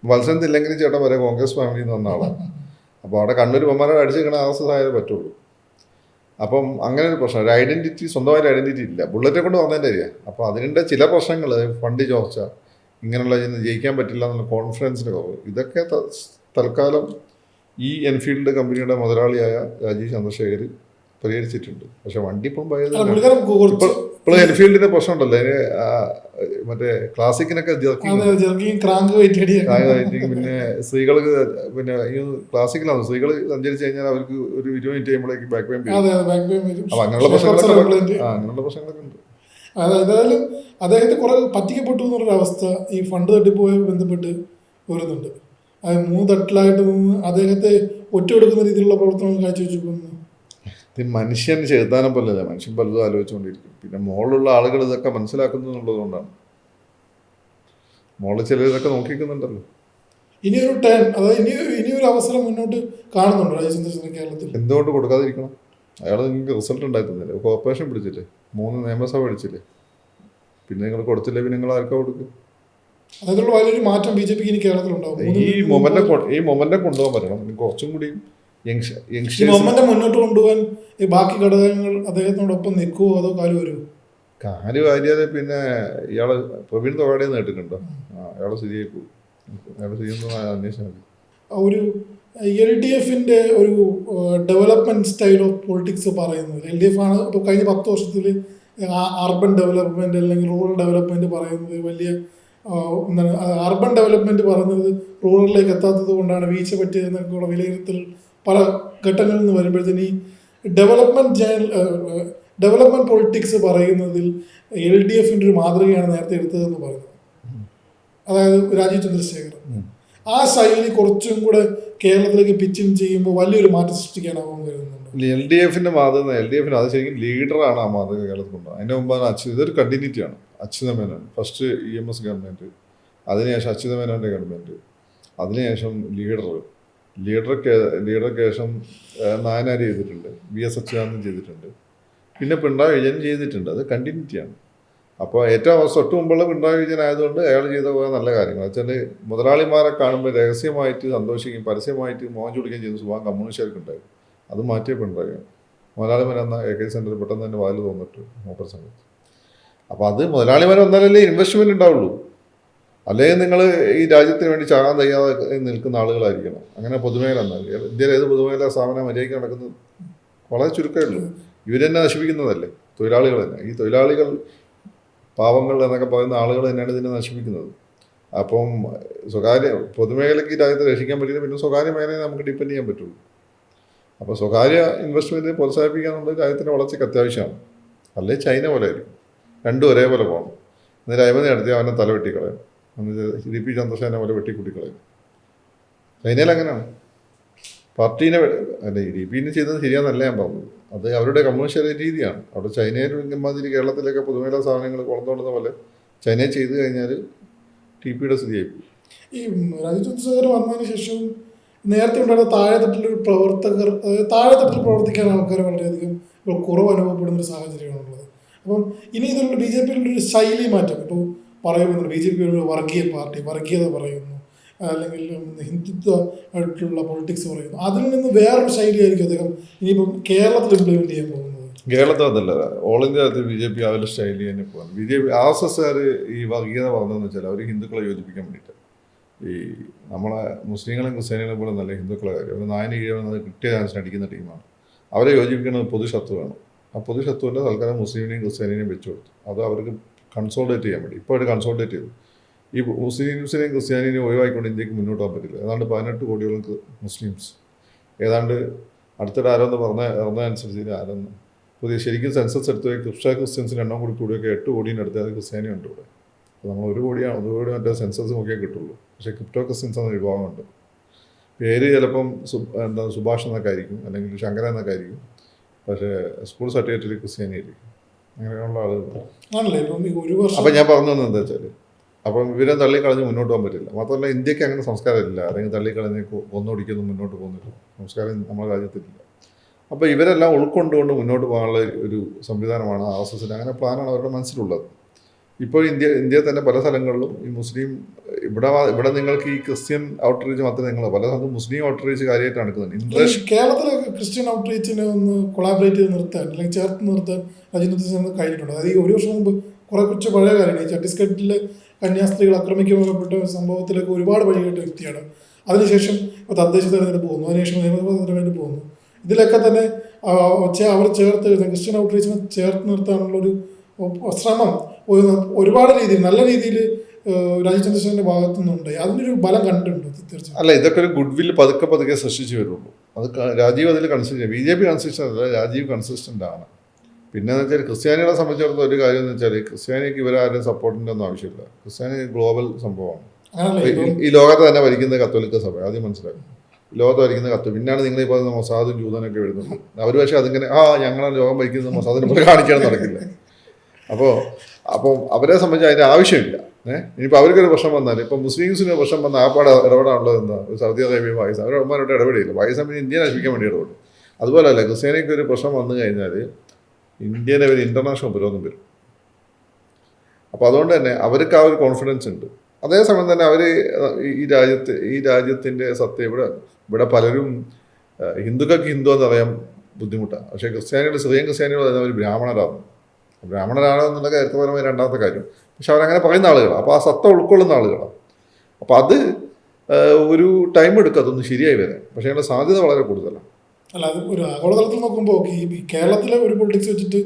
മത്സരത്തിൽ ഇല്ലെങ്കിലും ചേട്ടൻ വരെ കോൺഗ്രസ് ഫാമിലിയിൽ നിന്ന് വന്ന ആളാണ്. അപ്പോൾ അവിടെ കണ്ണൂർ ബൊമ്മാരോട് അടിച്ചിങ്ങനെ അവസ്ഥയായേ പറ്റുള്ളൂ. അപ്പം അങ്ങനെ ഒരു പ്രശ്നം, ഒരു ഐഡൻറ്റിറ്റി, സ്വന്തമായിട്ട് ഐഡൻറ്റിറ്റി ഇല്ല. ബുള്ളറ്റെ കൊണ്ട് വന്നതിൻ്റെ അറിയാം. അപ്പോൾ അതിൻ്റെ ചില പ്രശ്നങ്ങൾ, ഫണ്ട് ചോർച്ച, ഇങ്ങനെയുള്ള ജയിക്കാൻ പറ്റില്ല എന്നുള്ള കോൺഫിഡൻസിന് കുറവ്, ഇതൊക്കെ തൽക്കാലം ഈ എൻഫീൽഡ് കമ്പനിയുടെ മുതലാളിയായ രാജീവ് ചന്ദ്രശേഖർ പരിഹരിച്ചിട്ടുണ്ട്. പക്ഷെ വണ്ടി ഇപ്പം ഇപ്പോൾ എൻഫീൽഡിന്റെ പ്രശ്നം ഉണ്ടല്ലോ, അതിന് മറ്റേ ക്ലാസിക്കിനൊക്കെ പിന്നെ സ്ത്രീകൾക്ക് പിന്നെ ഈ ക്ലാസിക്കിലാണ് സ്ത്രീകൾ സഞ്ചരിച്ചു കഴിഞ്ഞാൽ അവർക്ക് ഒരു 20 മിനിറ്റ് കഴിയുമ്പോഴേക്ക് ബാക്ക് പെയിൻ വരും. അപ്പൊ അങ്ങനെയുള്ള പ്രശ്നങ്ങളൊക്കെ ഉണ്ട്. ഏതായാലും അദ്ദേഹത്തെ കുറെ പറ്റിക്കപ്പെട്ടു എന്നുള്ളൊരവസ്ഥ ഈ ഫണ്ട് തട്ടിപ്പുമായി ബന്ധപ്പെട്ട് വരുന്നുണ്ട്. അത് 3 തട്ടിലായിട്ട് നിന്ന് അദ്ദേഹത്തെ ഒറ്റയെടുക്കുന്ന രീതിയിലുള്ള പ്രവർത്തനങ്ങൾ കാഴ്ചവെച്ചിരിക്കുന്നു. ഇത് മനുഷ്യൻ ചെറുതാനം പോലെയല്ല, മനുഷ്യൻ പലതും ആലോചിച്ചുകൊണ്ടിരിക്കും. പിന്നെ മോളിലുള്ള ആളുകൾ ഇതൊക്കെ മനസ്സിലാക്കുന്നു എന്നുള്ളതുകൊണ്ടാണ്. മോളിൽ ചിലർ ഇതൊക്കെ നോക്കിക്കുന്നുണ്ടല്ലോ. ഇനിയൊരു ടേൺ, അതായത് ഇനിയൊരു അവസരം മുന്നോട്ട് കാണുന്നുണ്ടോ രാജീവ് ചന്ദ്രശേഖരൻ കേരളത്തിൽ? എന്തുകൊണ്ട് കൊടുക്കാതിരിക്കണം? അയാൾ നിങ്ങൾക്ക് റിസൾട്ട് ഉണ്ടായിരുന്നില്ലേ, കോർപ്പറേഷൻ പിടിച്ചില്ലേ, 3 നിയമസഭ പിടിച്ചില്ലേ, പിന്നെ നിങ്ങൾ കൊടുത്തില്ലേ, പിന്നെ നിങ്ങൾ ആർക്കാ കൊടുക്കും? അതിലുള്ള വലിയൊരു മാറ്റം ബി ജെ പിക്ക് ഇനി കേരളത്തിലുണ്ടാവും. ഈ മൊമെന്റം കൊണ്ടുപോകാൻ പറ്റണം. കുറച്ചും കൂടി മൊമെന്റം മുന്നോട്ട് കൊണ്ടുപോകാൻ ഈ ബാക്കി ഘടകങ്ങൾ അദ്ദേഹത്തിനോടൊപ്പം നിൽക്കുമോ അതോ കാല് വരുമോ? കാല് വാരിയാതെ പിന്നെ ഇയാള് പ്രവീൺ തൊഗാഡിയെ നേട്ടിട്ടുണ്ടോ? അയാളെ ശരിയായി പോകും. അയാളെ ശരിയെന്ന് അന്വേഷിച്ചാൽ മതി. ഒരു LDF ഒരു ഡെവലപ്മെന്റ് സ്റ്റൈൽ ഓഫ് പൊളിറ്റിക്സ് പറയുന്നത് LDF ആണ്. ഇപ്പോൾ കഴിഞ്ഞ 10 വർഷത്തിൽ അർബൻ ഡെവലപ്മെന്റ് അല്ലെങ്കിൽ റൂറൽ ഡെവലപ്മെന്റ് പറയുന്നത് വലിയ എന്താണ്, അർബൻ ഡെവലപ്മെന്റ് പറയുന്നത് റൂറലിലേക്ക് എത്താത്തത് കൊണ്ടാണ് വീഴ്ച പറ്റിയതെന്നൊക്കെയുള്ള വിലയിരുത്തൽ പല ഘട്ടങ്ങളിൽ നിന്ന് വരുമ്പോഴത്തേന് ഈ ഡെവലപ്മെന്റ് പൊളിറ്റിക്സ് പറയുന്നതിൽ LDF ഒരു മാതൃകയാണ് നേരത്തെ എടുത്തതെന്ന് പറയുന്നത്. അതായത് രാജീവ് ചന്ദ്രശേഖർ ആ ശൈലി കുറച്ചും കൂടെ കേരളത്തിലേക്ക് പിച്ചിങ് ചെയ്യുമ്പോൾ വലിയൊരു മാറ്റം സൃഷ്ടിക്കാനാവും കരുതുന്നുണ്ട്. LDF അത് ശരിക്കും ലീഡറാണ് ആ മാതൃക കേരളത്തിൽ കൊണ്ടുപോകുന്നത്. അതിൻ്റെ മുമ്പാണ് ഇതൊരു കണ്ടിന്യൂറ്റിയാണ്. അച്യുതമേനോൻ ഫസ്റ്റ് EMS ഗവൺമെൻറ്, അതിനുശേഷം അച്യുതമേനോൻ്റെ ഗവൺമെൻറ്, അതിനുശേഷം ലീഡർക്ക് ശേഷം നായനാർ ചെയ്തിട്ടുണ്ട്, VS അച്യുതാനന്ദൻ ചെയ്തിട്ടുണ്ട്, പിന്നെ പിണറായി വിജയൻ ചെയ്തിട്ടുണ്ട്. അത് കണ്ടിന്യൂറ്റിയാണ്. അപ്പോൾ ഏറ്റവും തൊട്ട് മുമ്പുള്ള പിണറായി വിജയൻ ആയതുകൊണ്ട് അയാൾ ചെയ്ത പോലെ നല്ല കാര്യങ്ങൾ വെച്ചാൽ മുതലാളിമാരെ കാണുമ്പോൾ രഹസ്യമായിട്ട് സന്തോഷിക്കുകയും പരസ്യമായിട്ട് മോഹൻ ചുളിക്കുകയും ചെയ്യുന്ന സ്വഭാവം കമ്മ്യൂണിസ്റ്റുകാർക്കുണ്ടായിരുന്നു. അത് മാറ്റിയ പിണറായിയാണ്. മുതലാളിമാരെന്ന AK സെൻറ്ററിൽ പെട്ടെന്ന് തന്നെ വാല് തോന്നിട്ട് മൂപ്പർ സമയത്ത്. അപ്പോൾ അത് മുതലാളിമാർ വന്നാലല്ലേ ഇൻവെസ്റ്റ്മെൻറ്റ് ഉണ്ടാവുള്ളൂ. അല്ലെങ്കിൽ നിങ്ങൾ ഈ രാജ്യത്തിന് വേണ്ടി ചാകാൻ തയ്യാറായി നിൽക്കുന്ന ആളുകളായിരിക്കണം. അങ്ങനെ പൊതുമേഖല എന്നാൽ ഇന്ത്യയിൽ ഏത് പൊതുമേഖല സ്ഥാപനം മര്യാദയ്ക്ക് നടക്കുന്നത് വളരെ ചുരുക്കമേ ഉള്ളൂ. ഇവരെന്നെ നശിപ്പിക്കുന്നതല്ലേ, തൊഴിലാളികൾ തന്നെ. ഈ തൊഴിലാളികൾ, പാവങ്ങൾ എന്നൊക്കെ പറയുന്ന ആളുകൾ തന്നെയാണ് ഇതിനെ നശിപ്പിക്കുന്നത്. അപ്പം പൊതുമേഖലയ്ക്ക് രാജ്യത്തെ രക്ഷിക്കാൻ പറ്റില്ല, പിന്നെ സ്വകാര്യ മേഖലയെ നമുക്ക് ഡിപ്പെൻഡ് ചെയ്യാൻ പറ്റുള്ളൂ. അപ്പോൾ സ്വകാര്യ ഇൻവെസ്റ്റ്മെൻറ്റ് പ്രോത്സാഹിപ്പിക്കാന്നുള്ളത് രാജ്യത്തിൻ്റെ വളർച്ചയ്ക്ക് അത്യാവശ്യമാണ്. അല്ലെങ്കിൽ ചൈന പോലെ ആയിരിക്കും, രണ്ടും ഒരേപോലെ പോകണം. എന്നിട്ട് അഴിമതി നടത്തി അവനെ തല വെട്ടിക്കളയും, എന്നിട്ട് DP ചന്ദ്രസേന പോലെ വെട്ടിക്കൂട്ടിക്കളയും. ചൈനയിൽ അങ്ങനെയാണ്. പാർട്ടീനെ അല്ല, DPന് ചെയ്തത് ശരിയാണെന്നല്ല ഞാൻ പറഞ്ഞത്. അത് അവരുടെ കമ്മ്യൂണിസ്റ്റ് രീതിയാണ്. അവിടെ ചൈനയിൽ മാതിരി കേരളത്തിലേക്ക് പൊതുമേഖലാ സാധനങ്ങൾ കൊണ്ടുവന്ന പോലെ ചൈനയിൽ ചെയ്ത് കഴിഞ്ഞാൽ TPയുടെ സ്ഥിതിയായിപ്പോയി. ഈ രാജീവ് ചന്ദ്രശേഖർ വന്നതിന് ശേഷം നേരത്തെ ഉണ്ടായിരുന്ന താഴെത്തട്ടിലൊരു പ്രവർത്തകർ, താഴെത്തട്ടിൽ പ്രവർത്തിക്കാൻ ആൾക്കാർ വളരെയധികം ഇപ്പോൾ കുറവ് അനുഭവപ്പെടുന്ന ഒരു സാഹചര്യമാണുള്ളത്. അപ്പം ഇനി ഇതിലുള്ള ബി ജെ പിയിലുള്ള ഒരു ശൈലി മാറ്റം ഇപ്പോൾ പറയുന്നുണ്ട്. ബി ജെ പി ഒരു വർഗീയ പാർട്ടി, വർഗീയത പറയുന്നു, അല്ലെങ്കിൽ ഹിന്ദുത്വ ആയിട്ടുള്ള പൊളിറ്റിക്സ് പറയുന്നു. അതിൽ നിന്ന് വേറൊരു ശൈലിയായിരിക്കും അദ്ദേഹം ഇനിയിപ്പം കേരളത്തിൽ ഇംപ്ലിമെന്റ് ചെയ്യാൻ പോകുന്നത്. കേരളത്തിൽ അതല്ല, all India B J P അവരുടെ ശൈലി തന്നെ പോകുന്നത്. ബി ജെ പി RSSകാർ ഈ വർഗീയത പറഞ്ഞതെന്ന് വെച്ചാൽ അവർ ഹിന്ദുക്കളെ യോജിപ്പിക്കാൻ വേണ്ടിയിട്ട് ഈ നമ്മളെ മുസ്ലിങ്ങളെയും ക്രിസ്ത്യാനികളെ പോലെ നല്ല ഹിന്ദുക്കളെ കാര്യം അവർ നായന് കീഴുന്നത് കിട്ടിയ ചാൻസിന് അടിക്കുന്ന ടീമാണ്. അവരെ യോജിപ്പിക്കുന്നത് പൊതുശത്രു വേണം. ആ പൊതുശത്രുവിൻ്റെ തൽക്കാലം മുസ്ലിമിനെയും ക്രിസ്ത്യാനിനെയും വെച്ചു കൊടുത്തു. അത് അവർക്ക് കൺസോൾട്ടേറ്റ് ചെയ്യാൻ വേണ്ടി ഇപ്പോൾ അവർ കൺസോൾട്ടേറ്റ് ചെയ്തു. ഈ മുസ്ലിംസിനെയും ക്രിസ്ത്യാനിനെയും ഒഴിവാക്കിക്കൊണ്ട് ഇന്ത്യക്ക് മുന്നോട്ട് പോകാൻ പറ്റില്ല. ഏതാണ്ട് 18 കോടിയോളം മുസ്ലിംസ്, ഏതാണ്ട് അടുത്തിടെ ആരോന്ന് പറഞ്ഞതനുസരിച്ച് ആരെന്ന് പുതിയ ശരിക്കും സെൻസസ് എടുത്ത് ക്രിസ്ത്യൻസിന് എണ്ണം കൂടിയൊക്കെ 8 കോടീൻ്റെ അടുത്ത് അത് ക്രിസ്ത്യാനി ഉണ്ട് ഇവിടെ. അപ്പോൾ നമ്മൾ ഒരു കോടി മറ്റേ സെൻസസ് നോക്കിയാൽ കിട്ടുള്ളൂ. പക്ഷേ ക്രിപ്റ്റോ ക്രിസ്ത്യൻസ് എന്ന വിഭാഗമുണ്ട്. പേര് ചിലപ്പം സുഭാഷ് എന്നൊക്കെ ആയിരിക്കും, അല്ലെങ്കിൽ ശങ്കരൻ എന്നൊക്കെ ആയിരിക്കും. പക്ഷേ സ്കൂൾ സർട്ടിഫിക്കറ്റിൽ ക്രിസ്ത്യാനി ആയിരിക്കും. അങ്ങനെയുള്ള ആളുകൾ ആണല്ലേ ഇപ്പം ഈ ഒരു വർഷം. അപ്പം ഞാൻ പറഞ്ഞു എന്താ വെച്ചാൽ അപ്പം ഇവരെ തള്ളിക്കളഞ്ഞ് മുന്നോട്ട് പോകാൻ പറ്റില്ല. മാത്രമല്ല ഇന്ത്യക്ക് അങ്ങനെ സംസ്കാരമില്ല. അല്ലെങ്കിൽ തള്ളിക്കളഞ്ഞ് കൊന്നൊടിക്കുന്നു മുന്നോട്ട് പോകുന്നില്ല. സംസ്കാരം നമ്മുടെ രാജ്യത്തിലില്ല. അപ്പോൾ ഇവരെല്ലാം ഉൾക്കൊണ്ടുകൊണ്ട് മുന്നോട്ട് പോകാനുള്ള ഒരു സംവിധാനമാണ് RSSന്. അങ്ങനെ പ്ലാനാണ് അവരുടെ മനസ്സിലുള്ളത്. ഇപ്പോൾ ഇന്ത്യയിൽ തന്നെ പല സ്ഥലങ്ങളിലും ഈ മുസ്ലിം ഇവിടെ നിങ്ങൾക്ക് ഈ ക്രിസ്ത്യൻ ഔട്ട്റീച്ച് മാത്രമേ പല സ്ഥലത്തും മുസ്ലിം ഔട്ട്റീച്ച് കാര്യമായിട്ട് നടക്കുന്നുണ്ട്. കേരളത്തിലെ ക്രിസ്ത്യൻ ഔട്ട്റീച്ചിനെ ഒന്ന് കൊളാബറേറ്റ് ചെയ്ത് നിർത്താൻ അല്ലെങ്കിൽ ചേർത്ത് നിർത്താൻ രാജ്യത്ത് കഴിഞ്ഞിട്ടുണ്ട്. അതായത് ഈ ഒരു വർഷം മുമ്പ് കുറച്ച് പഴയ കാര്യമാണ്. ഈ ഛത്തീസ്ഗഡിലെ കന്യാസ്ത്രീകൾ ആക്രമിക്കപ്പെട്ട സംഭവത്തിലേക്ക് ഒരുപാട് വഴികേട്ട വ്യക്തിയാണ്. അതിനുശേഷം തദ്ദേശ തെരഞ്ഞെടുപ്പ് പോകുന്നു, അതിനുശേഷം നിയമസഭാ തെരഞ്ഞെടുപ്പ് പോകുന്നു. ഇതിലൊക്കെ തന്നെ അവർ ചേർത്ത് ക്രിസ്ത്യൻ ഔട്ട്റീച്ചിനെ ചേർത്ത് നിർത്താനുള്ളൊരു ശ്രമം ഒരുപാട് രീതിയിൽ നല്ല രീതിയിൽ രാജീവ് ചന്ദ്രശേഖരന്റെ ഭാഗത്തു നിന്നുണ്ട്. അതിനൊരു ബലം കണ്ടിട്ടുണ്ട് തീർച്ചയായും. അല്ല, ഇതൊക്കെ ഒരു ഗുഡ് വില്ല് പതുക്കെ സൃഷ്ടിച്ചു വരുള്ളൂ. അത് രാജീവ് അതിൽ കൺസിസ്റ്റന്റ്, BJP കൺസിസ്റ്റന്റ് അല്ല, രാജീവ് കൺസിസ്റ്റന്റ് ആണ്. പിന്നെന്ന് വെച്ചാൽ ക്രിസ്ത്യാനികളെ സംബന്ധിച്ചിടത്തോളം ഒരു കാര്യം എന്ന് വെച്ചാൽ ക്രിസ്ത്യാനിക്ക് ഇവരാരും സപ്പോർട്ടിൻ്റെ ഒന്നും ആവശ്യമില്ല. ക്രിസ്ത്യാനി ഗ്ലോബൽ സംഭവമാണ്. ഈ ലോകത്ത് തന്നെ ഭരിക്കുന്ന കത്തോലിക്ക സഭ, ആദ്യം മനസ്സിലാക്കും. ലോകത്ത് ഭരിക്കുന്ന പിന്നാണ് നിങ്ങൾ ഇപ്പോൾ മൊസാദും ജൂതനൊക്കെ വരുന്നത്. അവർ പക്ഷേ അതിങ്ങനെ ഞങ്ങളെ ലോകം ഭരിക്കുന്നത് മൊസാദിനെ പോലെ കാണിക്കാൻ നടക്കില്ല. അപ്പോൾ അവരെ സംബന്ധിച്ച് അതിൻ്റെ ആവശ്യമില്ല. ഇനിയിപ്പോൾ അവർക്കൊരു പ്രശ്നം വന്നാൽ, ഇപ്പം മുസ്ലിംസിന് പ്രശ്നം വന്നാൽ ആപ്പാട് ഇടപെടാനുള്ളത് എന്താ? സൗദി അറേബ്യ, പാകിസ്ഥാൻ, അവരവന്മാരോട് ഇടപെടില്ല. പാകിസ്ഥാൻ പിന്നെ ഇന്ത്യയെ നശിപ്പിക്കാൻ വേണ്ടി ഇടപെടും. അതുപോലെ അല്ല, ക്രിസ്ത്യാനിക്ക് ഒരു പ്രശ്നം വന്നു കഴിഞ്ഞാൽ ഇന്ത്യയിലെ ഒരു ഇൻ്റർനാഷണൽ ഉപരോധം വരും. അപ്പോൾ അതുകൊണ്ട് തന്നെ അവർക്ക് ആ ഒരു കോൺഫിഡൻസ് ഉണ്ട്. അതേസമയം തന്നെ അവർ ഈ രാജ്യത്തിൻ്റെ സത്യം ഇവിടെ പലരും ഹിന്ദുക്കൾക്ക് ഹിന്ദു എന്ന് പറയാൻ ബുദ്ധിമുട്ടാണ്. പക്ഷേ സിറിയൻ ക്രിസ്ത്യാനികൾ അവർ ബ്രാഹ്മണരാണോ എന്നുള്ള കാര്യപരമായ രണ്ടാമത്തെ കാര്യം. പക്ഷെ അവരങ്ങനെ പറയുന്ന ആളുകളാണ്. അപ്പോൾ ആ സത്ത ഉൾക്കൊള്ളുന്ന ആളുകളാണ്. അപ്പോൾ അത് ഒരു ടൈം എടുക്കും അതൊന്ന് ശരിയായി വരാൻ. പക്ഷേ അതിൻ്റെ സാധ്യത വളരെ കൂടുതലാണ്. അല്ല, അത് ഒരു ആഗോളതലത്തിൽ നോക്കുമ്പോൾ ഈ കേരളത്തിലെ ഒരു പൊളിറ്റിക്സ് വെച്ചിട്ട്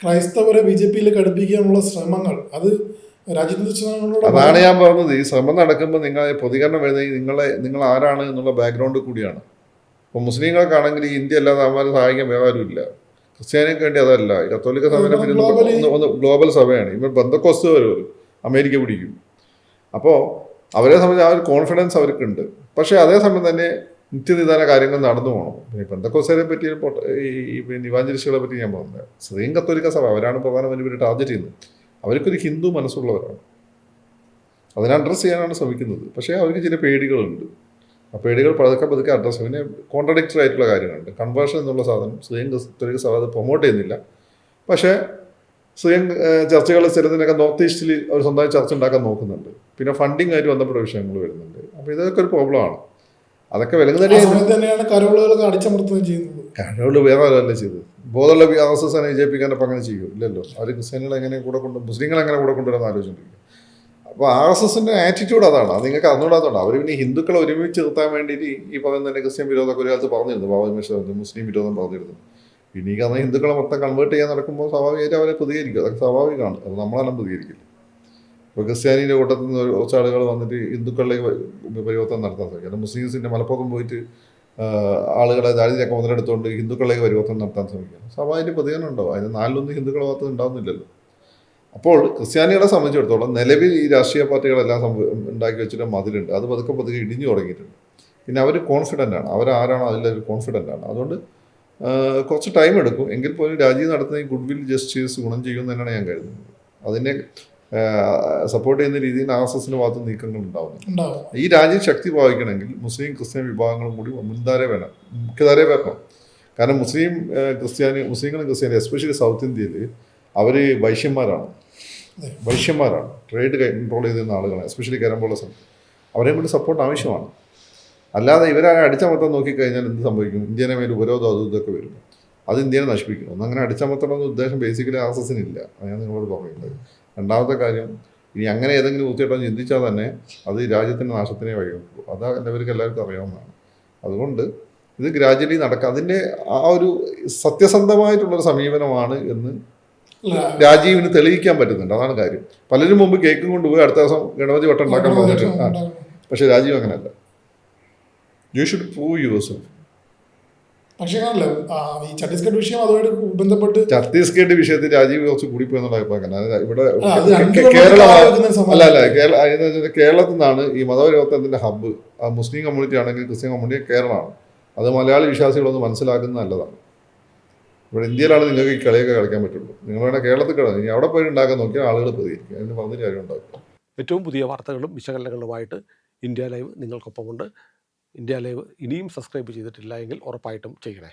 ക്രൈസ്തവരെ BJPയിലേക്ക് അടുപ്പിക്കാനുള്ള ശ്രമങ്ങൾ അത് രാജ്യത്തെ അതാണ് ഞാൻ പറഞ്ഞത്. ഈ ശ്രമം നടക്കുമ്പോൾ പ്രതികരണം വരുന്നത് നിങ്ങൾ ആരാണ് എന്നുള്ള ബാക്ക്ഗ്രൗണ്ട് കൂടിയാണ്. ഇപ്പോൾ മുസ്ലിങ്ങൾക്കാണെങ്കിൽ ഈ ഇന്ത്യ അല്ലാതെ അവന്മാരെ സഹായിക്കാൻ വേറെ ആരുമില്ല. ക്രിസ്ത്യാനിക്ക് വേണ്ടി അതല്ല. ഈ കത്തോലിക്ക സഭേനെ ഒന്ന് ഗ്ലോബൽ സഭയാണ്. ഇവർ ബന്ധക്കോസ്ത് വരും, അമേരിക്ക പിടിക്കും. അപ്പോൾ അവരെ സംബന്ധിച്ച് ആ ഒരു കോൺഫിഡൻസ് അവർക്കുണ്ട്. പക്ഷേ അതേസമയം തന്നെ നിത്യനിദാന കാര്യങ്ങൾ നടന്നു പോകണം. പിന്നെ പെന്തക്കോസ്തരെ പറ്റി ഈ ഇവാഞ്ചലിസ്റ്റുകളെ പറ്റി ഞാൻ പറഞ്ഞത് സിറിയൻ കത്തോലിക്ക സഭ അവരാണ് പ്രധാനമായും ഇവർ ടാർഗറ്റ് ചെയ്യുന്നത്. അവർക്കൊരു ഹിന്ദു മനസ്സുള്ളവരാണ്. അതിനെ അഡ്രസ്സ് ചെയ്യാനാണ് ശ്രമിക്കുന്നത്. പക്ഷേ അവർക്ക് ചില പേടികളുണ്ട്. ആ പേടികൾ പതുക്കെ അഡ്രസ്സ് ചെയ്യും. പിന്നെ കോൺട്രഡിക്ടറി ആയിട്ടുള്ള കാര്യങ്ങളുണ്ട്. കൺവേർഷൻ എന്നുള്ള സാധനം സിറിയൻ കത്തോലിക്ക സഭ അത് പ്രൊമോട്ട് ചെയ്യുന്നില്ല. പക്ഷേ സിറിയൻ ചർച്ചകൾ ചിലതിനൊക്കെ നോർത്ത് ഈസ്റ്റിൽ അവർ സ്വന്തമായി ചർച്ച ഉണ്ടാക്കാൻ നോക്കുന്നുണ്ട്. പിന്നെ ഫണ്ടിങ് ആയിട്ട് ബന്ധപ്പെട്ട വിഷയങ്ങൾ വരുന്നുണ്ട്. അപ്പോൾ ഇതൊക്കെ ഒരു പ്രോബ്ലമാണ്. അതൊക്കെ തന്നെയാണ് കരോളുകളൊക്കെ അടിച്ചമർത്തുകയും ചെയ്യുന്നത്. കരോള് വേറെ ആരല്ല ചെയ്തത്. ബോധമുള്ള RSSനെ BJPക്കാരപ്പം അങ്ങനെ ചെയ്യും ഇല്ലല്ലോ. അവർ ക്രിസ്ത്യാനികളെ എങ്ങനെ മുസ്ലിങ്ങളെ എങ്ങനെ കൂടെ കൊണ്ടുവരാൻ ആലോചിച്ചിരിക്കും. അപ്പോൾ RSSന്റെ ആറ്റിറ്റ്യൂഡ് അതാണ്. അത് നിങ്ങൾക്ക് അറിഞ്ഞൂടാത്തതുകൊണ്ട് അവർ പിന്നെ ഹിന്ദുക്കളെ ഒരുമിച്ച് നിർത്താൻ വേണ്ടിയിട്ട് ഈ പറയുന്ന തന്നെ ക്രിസ്ത്യൻ വിരോധമൊക്കെ ഒരു കാലത്ത് പറഞ്ഞിരുന്നു. ബാബാ മുസ്ലിം വിരോധം പറഞ്ഞിരുന്നു. പിന്നെ ഈ കാരണം ഹിന്ദുക്കളെ മൊത്തം കൺവേർട്ട് ചെയ്യാൻ നടക്കുമ്പോൾ സ്വാഭാവികമായിട്ട് അവരെ പ്രതികരിക്കും. അതൊക്കെ സ്വാഭാവികമാണ്. അത് നമ്മളെല്ലാം പ്രതികരിക്കില്ല. ഇപ്പോൾ ക്രിസ്ത്യാനിയുടെ കൂട്ടത്തിൽ നിന്ന് കുറച്ച് ആളുകൾ വന്നിട്ട് ഹിന്ദുക്കളിലേക്ക് പരിവർത്തനം നടത്താൻ ശ്രമിക്കും. അത് മുസ്ലിംസിൻ്റെ മലപ്പുറം പോയിട്ട് ആളുകളെ ദാരിദ്ര്യമൊക്കെ മുതലെടുത്തുകൊണ്ട് ഹിന്ദുക്കളിലേക്ക് പരിവർത്തനം നടത്താൻ ശ്രമിക്കുക. സ്വാഭാവിക പ്രതികരണം ഉണ്ടാവും. അതിന് 4-1 ഹിന്ദുക്കളുടെ ഭാഗത്ത് ഉണ്ടാവുന്നില്ലല്ലോ. അപ്പോൾ ക്രിസ്ത്യാനികളെ സംബന്ധിച്ചിടത്തോളം നിലവിൽ ഈ രാഷ്ട്രീയ പാർട്ടികളെല്ലാം ഉണ്ടാക്കി വെച്ചിട്ട് മതിലുണ്ട്. അത് പതുക്കെ ഇടിഞ്ഞു തുടങ്ങിയിട്ടുണ്ട്. പിന്നെ അവർ കോൺഫിഡൻ്റ് ആണ്. അവരാരാണോ അതിലൊരു കോൺഫിഡൻ്റ് ആണ്. അതുകൊണ്ട് കുറച്ച് ടൈം എടുക്കും. എങ്കിൽ പോലും രാജ്യം നടത്തുന്ന ഈ ഗുഡ് വിൽ ജസ്റ്റിസ് ഗുണം ചെയ്യുമെന്ന് തന്നെയാണ് ഞാൻ കരുതുന്നത്. അതിനെ സപ്പോർട്ട് ചെയ്യുന്ന രീതിയിൽ RSSന്റെ ഭാഗത്ത് നീക്കങ്ങൾ ഉണ്ടാവുന്നു. ഈ രാജ്യം ശക്തി പ്രാപിക്കണമെങ്കിൽ മുസ്ലിം ക്രിസ്ത്യൻ വിഭാഗങ്ങളും കൂടി മുഖ്യധാരയിൽ വരണം. കാരണം മുസ്ലിങ്ങളും ക്രിസ്ത്യാനി എസ്പെഷ്യലി സൗത്ത് ഇന്ത്യയിൽ അവർ വൈശ്യന്മാരാണ് ട്രേഡ് കൺട്രോൾ ചെയ്തിരുന്ന ആളുകളാണ്, എസ്പെഷ്യലി കേരള സ്ഥലത്ത്. അവരെയും കൂടി സപ്പോർട്ട് ആവശ്യമാണ്. അല്ലാതെ ഇവരെ അടിച്ചമർത്താൻ നോക്കിക്കഴിഞ്ഞാൽ എന്ത് സംഭവിക്കും? ഇന്ത്യനെ മേൽ ഉപരോധം അതും ഇതൊക്കെ വരും. അത് ഇന്ത്യനെ നശിപ്പിക്കുന്നു. ഒന്നും അങ്ങനെ അടിച്ചമർത്തണമെന്ന ഉദ്ദേശം ബേസിക്കലി ആർഎസ്എസിനില്ല. ഞാൻ നിങ്ങളോട് പറയുന്നത്. രണ്ടാമത്തെ കാര്യം, ഇനി അങ്ങനെ ഏതെങ്കിലും വൃത്തിയായിട്ടോ ചിന്തിച്ചാൽ തന്നെ അത് ഈ രാജ്യത്തിൻ്റെ നാശത്തിനെ വഴിവെക്കുള്ളൂ. അത് എല്ലാവർക്കും എല്ലാവർക്കും അറിയാവുന്നതാണ്. അതുകൊണ്ട് ഇത് ഗ്രാജ്വലി നടക്കുക. അതിൻ്റെ ആ ഒരു സത്യസന്ധമായിട്ടുള്ളൊരു സമീപനമാണ് എന്ന് രാജീവിന് തെളിയിക്കാൻ പറ്റുന്നുണ്ട്. അതാണ് കാര്യം. പലരും മുമ്പ് കേക്കും കൊണ്ടുപോയി അടുത്ത ദിവസം ഗണപതി വട്ടം ഉണ്ടാക്കാൻ പറഞ്ഞിട്ട്, പക്ഷെ രാജീവ് അങ്ങനെയല്ല. You should prove your self. പക്ഷേ ഈ ഛത്തീസ്ഗഡ് വിഷയം അതുമായിട്ട് ബന്ധപ്പെട്ട് ഛത്തീസ്ഗഡ് വിഷയത്തിൽ രാജീവ് കുറച്ച് കൂടിപ്പോയെന്നുള്ള അഭിപ്രായം. ഇവിടെ രണ്ടും കേരള സംഭവം. കേരളത്തിൽ നിന്നാണ് ഈ മതപരിവർത്തനത്തിന്റെ ഹബ്ബ്. ആ മുസ്ലിം കമ്മ്യൂണിറ്റി ആണെങ്കിൽ ക്രിസ്ത്യൻ കമ്മ്യൂണിറ്റി കേരളമാണ്. അത് മലയാളി വിശ്വാസികളൊന്ന് മനസ്സിലാക്കുന്നത് നല്ലതാണ്. ഇവിടെ ഇന്ത്യയിലാണ് നിങ്ങൾക്ക് ഈ കളിയൊക്കെ കളിക്കാൻ പറ്റുള്ളൂ. നിങ്ങൾ വേണേൽ കേരളത്തിൽ കിടന്നു ഇനി അവിടെ പോയി ഉണ്ടാക്കാൻ നോക്കിയാൽ ആളുകൾ പ്രതികരിക്കും. അതിന് പറഞ്ഞൊരു കാര്യം ഉണ്ടാക്കും. ഏറ്റവും പുതിയ വാർത്തകളും വിശകലനങ്ങളുമായിട്ട് ഇന്ത്യ ലൈവ് നിങ്ങൾക്കൊപ്പമുണ്ട്. ഇന്ത്യ ലൈവ് ഇനിയും സബ്സ്ക്രൈബ് ചെയ്തിട്ടില്ല എങ്കിൽ ഉറപ്പായിട്ടും ചെയ്യണേ.